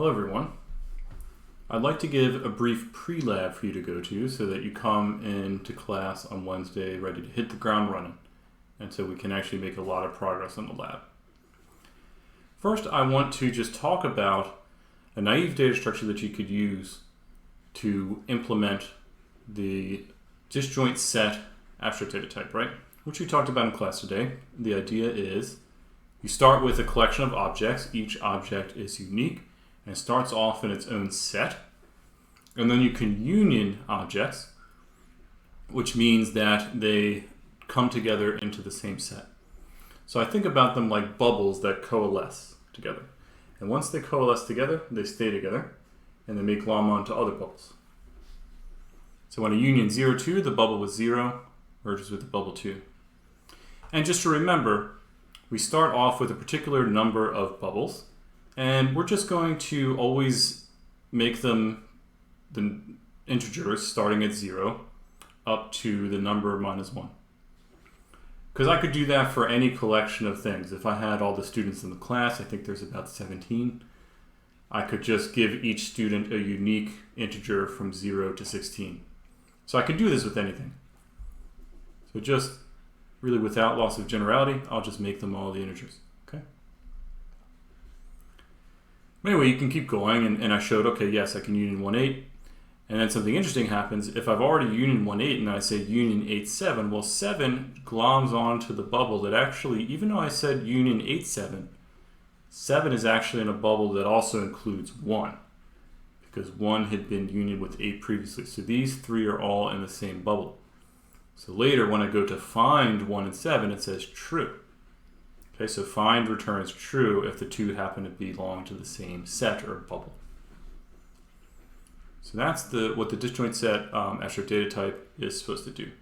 Hello everyone. I'd like to give a brief pre-lab for you to go to so that you come into class on Wednesday ready to hit the ground running, and so we can actually make a lot of progress in the lab. First, I want to just talk about a naive data structure that you could use to implement the disjoint set abstract data type, right? Which we talked about in class today. The idea is you start with a collection of objects. Each object is unique and starts off in its own set. And then you can union objects, which means that they come together into the same set. So I think about them like bubbles that coalesce together. And once they coalesce together, they stay together, and they may glom onto other bubbles. So when I union 0, 2, the bubble with 0 merges with the bubble 2. And just to remember, we start off with a particular number of bubbles, and we're just going to always make them the integers starting at 0 up to the number minus 1. Because I could do that for any collection of things. If I had all the students in the class, I think there's about 17, I could just give each student a unique integer from 0 to 16. So I could do this with anything. So just really without loss of generality, I'll just make them all the integers. Okay. Anyway, you can keep going, and I showed, okay, yes, I can union 1, 8. And then something interesting happens. If I've already union 1, 8, and then I say union 8, 7, well, 7 gloms onto the bubble that actually, even though I said union 8, 7, 7 is actually in a bubble that also includes 1, because 1 had been unioned with 8 previously. So these three are all in the same bubble. So later, when I go to find 1 and 7, it says true. Okay, so find returns true if the two happen to belong to the same set or bubble. So that's what the disjoint set abstract data type is supposed to do.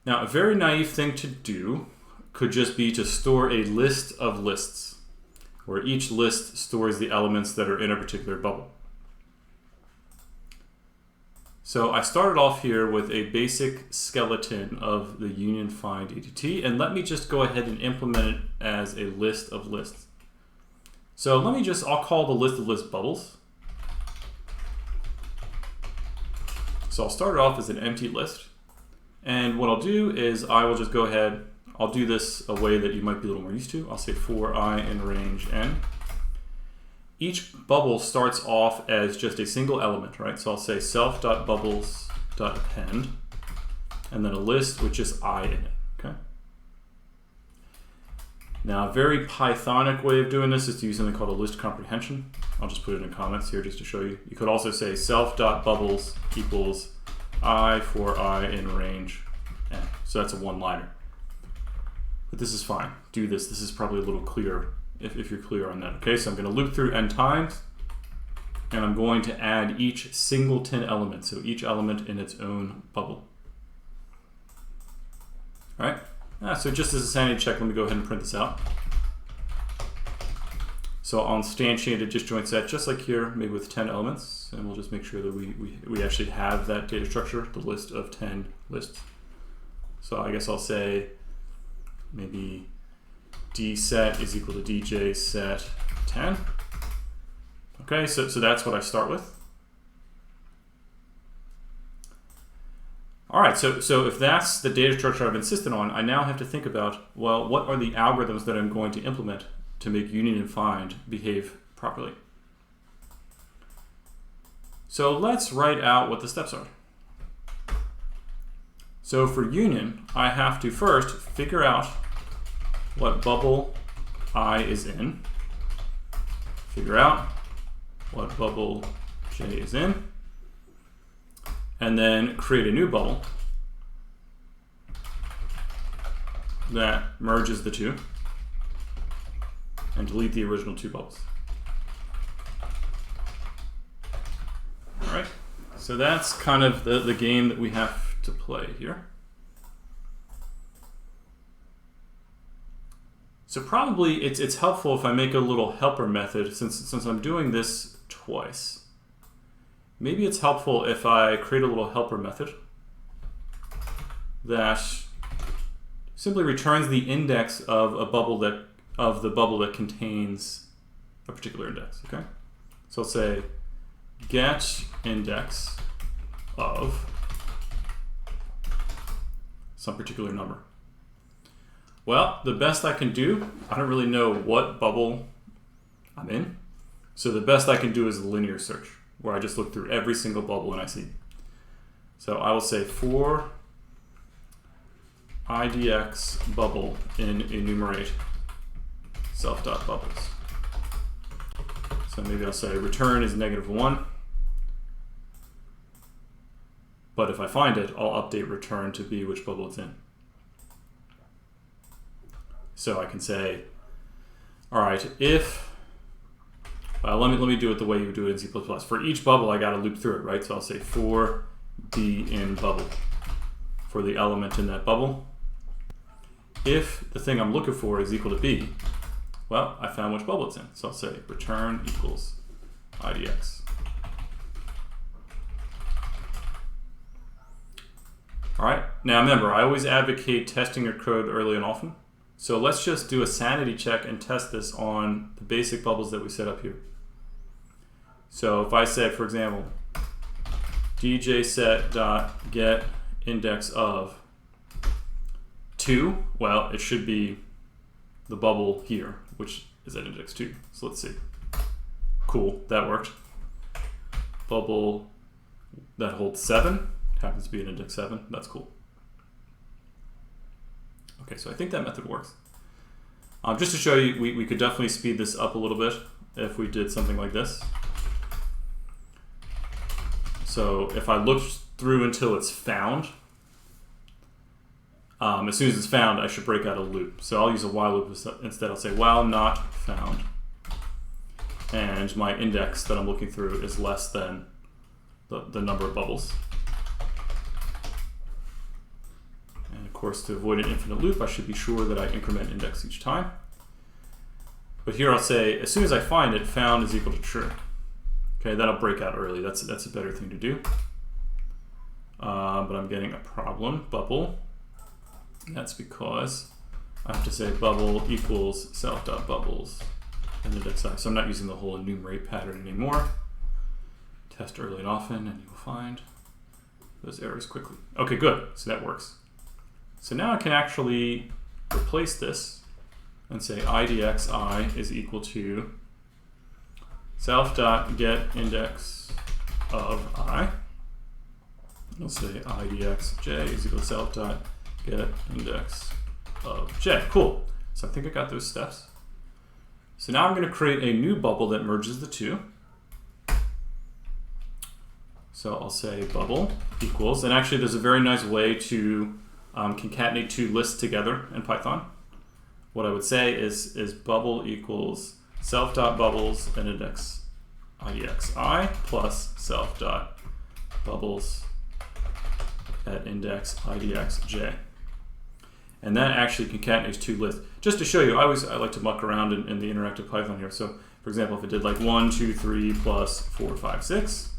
Now, a very naive thing to do could just be to store a list of lists, where each list stores the elements that are in a particular bubble. So I started off here with a basic skeleton of the union find ADT, and let me just go ahead and implement it as a list of lists. So I'll call the list of list bubbles. So I'll start it off as an empty list, and what I'll do is I will just go ahead, I'll do this a way that you might be a little more used to. I'll say for I in range n. Each bubble starts off as just a single element, right? So I'll say self.bubbles.append, and then a list with just I in it, okay? Now, a very Pythonic way of doing this is to use something called a list comprehension. I'll just put it in comments here just to show you. You could also say self.bubbles equals I for I in range n. So that's a one-liner. But this is fine. Do this. This is probably a little clearer if you're clear on that. Okay, so I'm going to loop through n times, and I'm going to add each singleton element, so each element in its own bubble. All right, so just as a sanity check, let me go ahead and print this out. So I'll instantiate a disjoint set just like here, maybe with 10 elements, and we'll just make sure that we actually have that data structure, the list of 10 lists. So I guess I'll say maybe D set is equal to DJ set 10. Okay, so that's what I start with. All right, so if that's the data structure I've insisted on, I now have to think about, well, what are the algorithms that I'm going to implement to make union and find behave properly? So let's write out what the steps are. So for union, I have to first figure out what bubble I is in, figure out what bubble J is in, and then create a new bubble that merges the two and delete the original two bubbles. All right, so that's kind of the game that we have to play here. So probably it's helpful if I make a little helper method, since I'm doing this twice. Maybe it's helpful if I create a little helper method that simply returns the index of the bubble that contains a particular index, okay? So let's say get index of some particular number. Well, the best I can do, I don't really know what bubble I'm in. So the best I can do is a linear search, where I just look through every single bubble and I see. So I will say for idx bubble in enumerate self.bubbles. So maybe I'll say return is -1. But if I find it, I'll update return to be which bubble it's in. So I can say, all right, if, let me do it the way you would do it in C++. For each bubble, I got to loop through it, right? So I'll say for b in bubble, for the element in that bubble. If the thing I'm looking for is equal to b, well, I found which bubble it's in. So I'll say return equals idx. All right, now remember, I always advocate testing your code early and often. So let's just do a sanity check and test this on the basic bubbles that we set up here. So if I said, for example, djset.get index of 2, well, it should be the bubble here, which is at index 2. So let's see. Cool, that worked. Bubble that holds 7, happens to be an index 7, that's cool. Okay, so I think that method works. Just to show you, we could definitely speed this up a little bit if we did something like this. So if I look through until it's found, as soon as it's found, I should break out a loop. So I'll use a while loop instead. I'll say while not found, and my index that I'm looking through is less than the number of bubbles. And of course, to avoid an infinite loop, I should be sure that I increment index each time. But here I'll say, as soon as I find it, found is equal to true. Okay, that'll break out early. That's a better thing to do. But I'm getting a problem, bubble. That's because I have to say bubble equals self.bubbles and index I. So I'm not using the whole enumerate pattern anymore. Test early and often, and you will find those errors quickly. Okay, good. So that works. So now I can actually replace this and say idxi is equal to self.get index of I. I'll say idxj is equal to self.get index of j. Cool. So I think I got those steps. So now I'm going to create a new bubble that merges the two. So I'll say bubble equals, and actually there's a very nice way to concatenate two lists together in Python. What I would say is bubble equals self.bubbles and index idxi plus self.bubbles at index idxj. And that actually concatenates two lists. Just to show you, I like to muck around in the interactive Python here. So for example, if it did like 1, 2, 3 plus 4, 5, 6,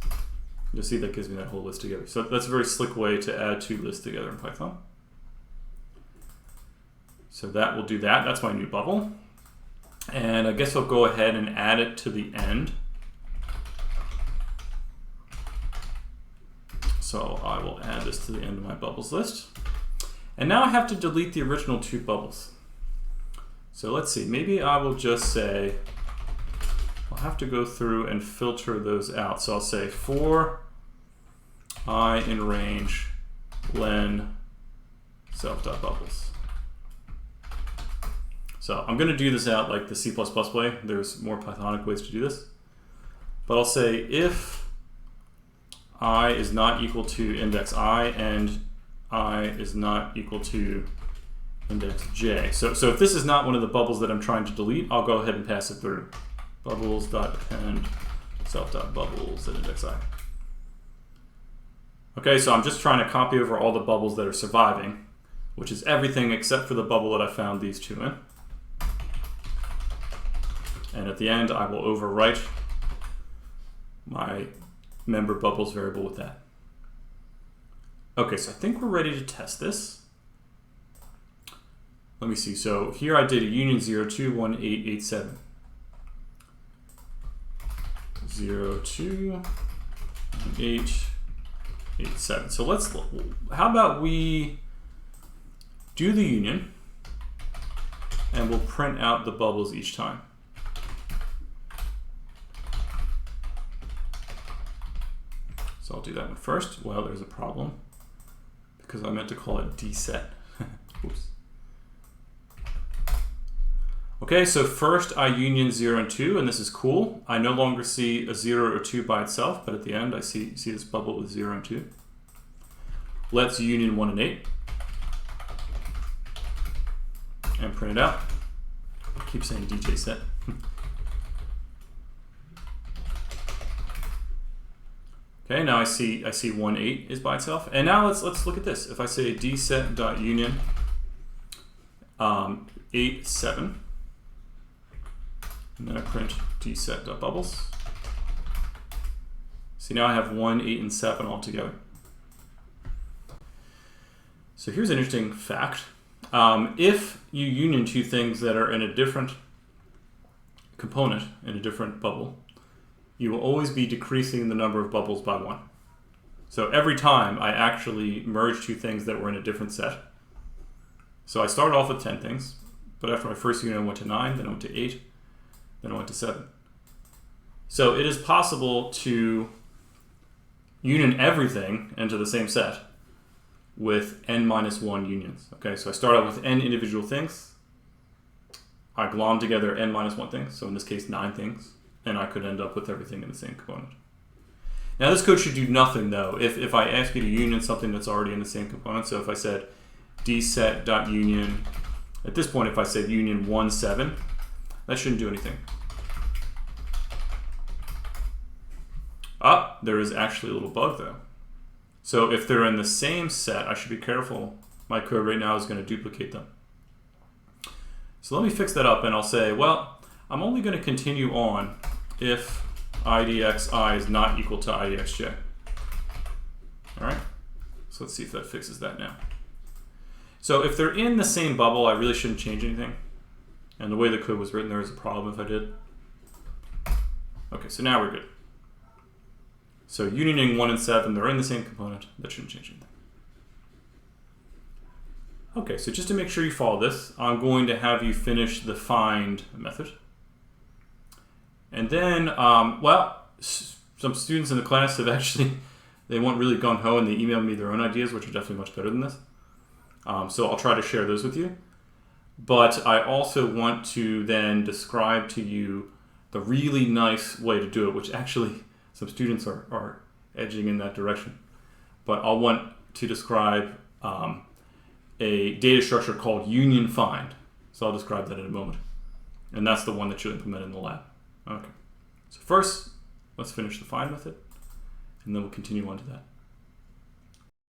you'll see that gives me that whole list together. So that's a very slick way to add two lists together in Python. So that will do that. That's my new bubble. And I guess I'll go ahead and add it to the end. So I will add this to the end of my bubbles list. And now I have to delete the original two bubbles. So let's see, maybe I will just say, I'll have to go through and filter those out. So I'll say for I in range len self.bubbles. So I'm going to do this out like the C++ way. There's more Pythonic ways to do this. But I'll say if I is not equal to index I and I is not equal to index j. So if this is not one of the bubbles that I'm trying to delete, I'll go ahead and pass it through. Bubbles.append self.bubbles at index I. Okay, so I'm just trying to copy over all the bubbles that are surviving, which is everything except for the bubble that I found these two in. And at the end, I will overwrite my member bubbles variable with that. Okay, so I think we're ready to test this. Let me see. So here I did a union 0, 2, 1, 8, 8, 7. 0, 2, 8, 8, 7. So how about we do the union, and we'll print out the bubbles each time. So I'll do that one first. Well, there's a problem because I meant to call it dset. Oops. Okay, so first I union 0 and 2, and this is cool. I no longer see a 0 or 2 by itself, but at the end I see this bubble with 0 and 2. Let's union 1 and 8. And print it out. I keep saying DJ set. Okay, now I see 1, 8 is by itself. And now let's look at this. If I say dset.union 8, 7, and then I print dset.bubbles. See, now I have 1, 8, and 7 all together. So here's an interesting fact. If you union two things that are in a different component, in a different bubble, you will always be decreasing the number of bubbles by 1. So every time I actually merge two things that were in a different set. So I started off with 10 things, but after my first union I went to 9, then I went to 8, then I went to 7. So it is possible to union everything into the same set with n-1 unions. Okay, so I start out with n individual things. I glom together n-1 things, so in this case 9 things, and I could end up with everything in the same component. Now this code should do nothing though if I ask you to union something that's already in the same component. So if I said dset.union, at this point if I said union 1, 7, that shouldn't do anything. There is actually a little bug though. So if they're in the same set, I should be careful. My code right now is going to duplicate them. So let me fix that up, and I'll say, well, I'm only going to continue on if idxi is not equal to idxj. All right, so let's see if that fixes that now. So if they're in the same bubble, I really shouldn't change anything. And the way the code was written, there is a problem if I did. Okay, so now we're good. So unioning 1 and 7, they're in the same component. That shouldn't change anything. Okay, so just to make sure you follow this, I'm going to have you finish the find method. And then, well, some students in the class have actually, they went really gung-ho and they emailed me their own ideas, which are definitely much better than this. So I'll try to share those with you. But I also want to then describe to you the really nice way to do it, which actually some students are edging in that direction. But I'll want to describe a data structure called union find. So I'll describe that in a moment. And that's the one that you'll implement in the lab. Okay. So first, let's finish the find method, and then we'll continue on to that.